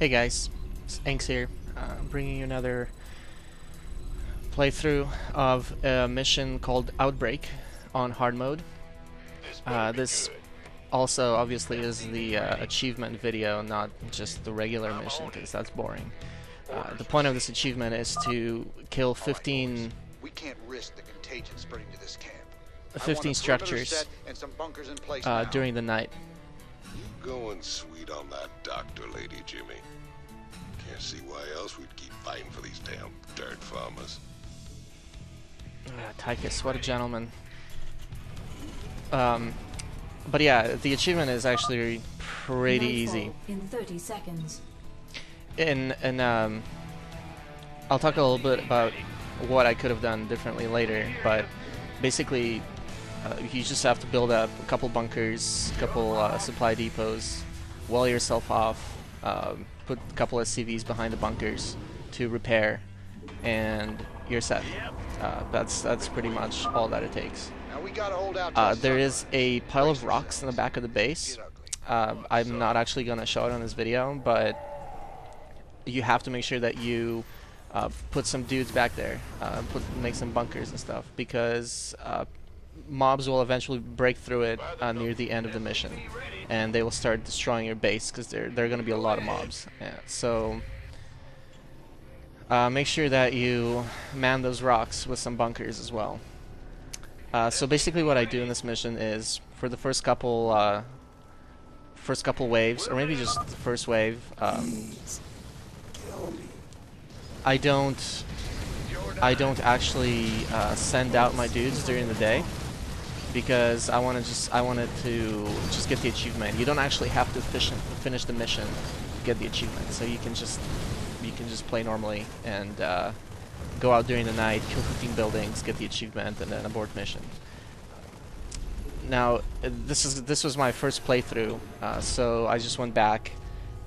Hey guys, it's Anks here, bringing you another playthrough of a mission called Outbreak on hard mode. This also obviously is the achievement video, not just the regular mission, because that's boring. The point of this achievement is to kill 15 We can't risk the contagion spreading to this camp. 15 structures And some bunkers in place now. during the night. Going sweet on that doctor, Lady Jimmy. Can't see why else we'd keep fighting for these damn dirt farmers. Tychus, what a gentleman. But yeah, the achievement is actually pretty easy. In 30 seconds. I'll talk a little bit about what I could have done differently later, but basically you just have to build up a couple bunkers, a couple supply depots, wall yourself off, put a couple SCVs behind the bunkers to repair, and you're set. That's pretty much all that it takes. Now we gotta hold out There is a pile of rocks in the back of the base. I'm not actually going to show it on this video, but you have to make sure that you put some dudes back there, make some bunkers and stuff, because mobs will eventually break through it near the end of the mission, and they will start destroying your base, because there are going to be a lot of mobs. Yeah, so make sure that you man those rocks with some bunkers as well. So basically what I do in this mission is, for the first couple waves, or maybe just the first wave, I don't actually send out my dudes during the day, because I wanted to just get the achievement. You don't actually have to finish the mission to get the achievement, so you can just play normally and go out during the night, kill 15 buildings, get the achievement, and then abort mission. Now this was my first playthrough, so I just went back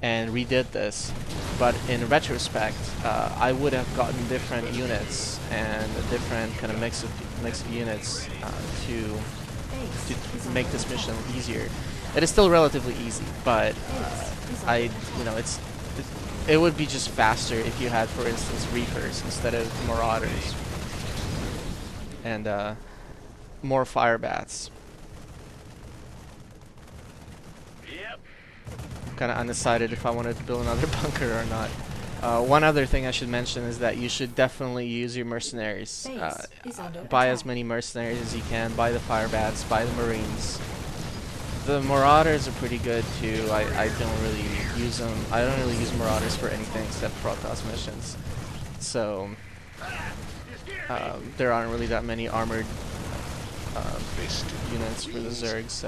and redid this, but in retrospect, I would have gotten different units and a different kind of mix of units to make this mission easier. It is still relatively easy, but it would be just faster if you had, for instance, Reapers instead of Marauders, and more Fire Bats. Kind of undecided if I wanted to build another bunker or not. One other thing I should mention is that you should definitely use your mercenaries. Buy as many mercenaries as you can. Buy the Fire Bats, buy the Marines. The Marauders are pretty good too. I don't really use them. I don't really use Marauders for anything except Protoss missions. So there aren't really that many armored units for the Zergs.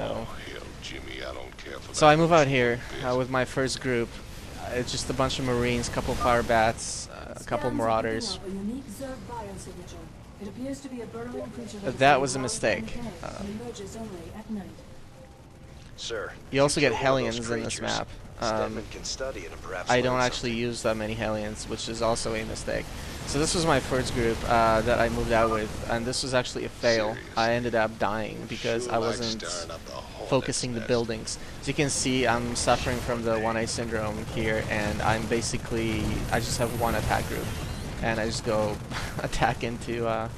So I move out here with my first group. It's just a bunch of Marines, couple Fire Bats, a couple Marauders. That was a mistake. Sir, you also get Hellions in this map. I don't actually use that many Hellions, which is also a mistake. So this was my first group that I moved out with, and this was actually a fail. I ended up dying because I wasn't focusing the buildings. As you can see, I'm suffering from the 1A syndrome here, and I just have one attack group, and I just go attack into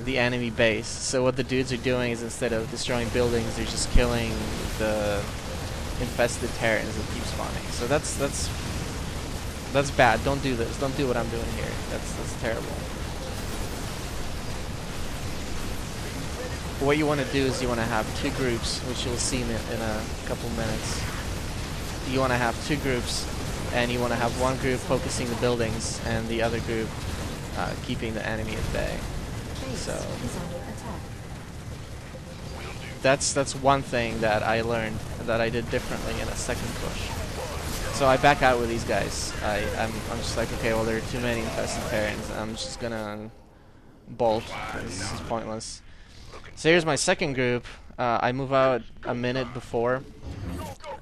the enemy base. So what the dudes are doing is, instead of destroying buildings, they're just killing the infested Terrans that keep spawning. So that's bad. Don't do this. Don't do what I'm doing here. That's terrible. What you want to do is you want to have two groups, which you'll see in a couple minutes. You want to have two groups, and you want to have one group focusing the buildings and the other group keeping the enemy at bay. So that's one thing that I learned that I did differently in a second push. So I back out with these guys. I'm just like, okay, well, there are too many infested Terrans. I'm just gonna bolt. This is pointless. So here's my second group. I move out a minute before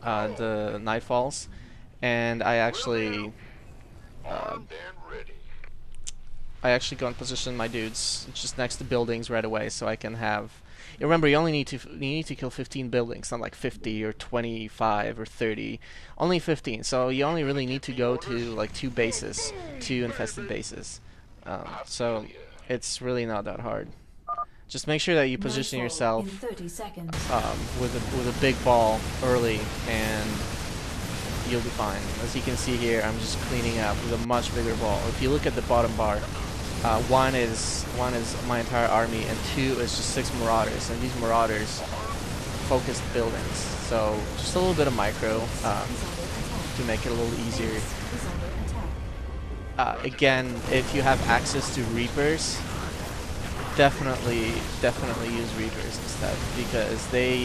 the night falls, and I actually go and position my dudes just next to buildings right away, so I can have Remember, you need to kill 15 buildings, not like 50 or 25 or 30. Only 15. So you only really need to go to like 2 bases, 2 infested bases. So it's really not that hard. Just make sure that you position yourself with a big ball early, and you'll be fine. As you can see here, I'm just cleaning up with a much bigger ball. If you look at the bottom bar, one is my entire army, and 2 is just 6 marauders, and these marauders focused buildings. So just a little bit of micro to make it a little easier. Again, if you have access to Reapers, definitely use Reapers instead, because they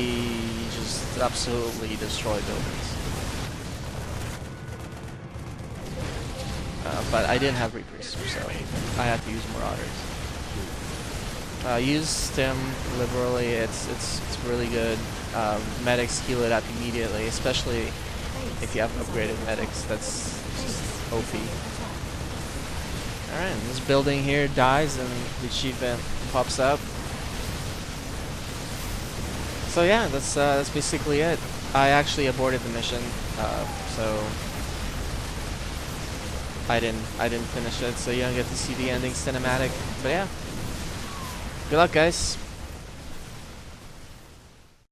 just absolutely destroy buildings. But I didn't have Reapers, so I had to use Marauders. Use them liberally. It's really good. Medics heal it up immediately, especially if you have upgraded medics. That's just OP. Alright, this building here dies and the achievement pops up. So yeah, that's basically it. I actually aborted the mission, so I didn't finish it, so you don't get to see the ending cinematic. But yeah, good luck, guys.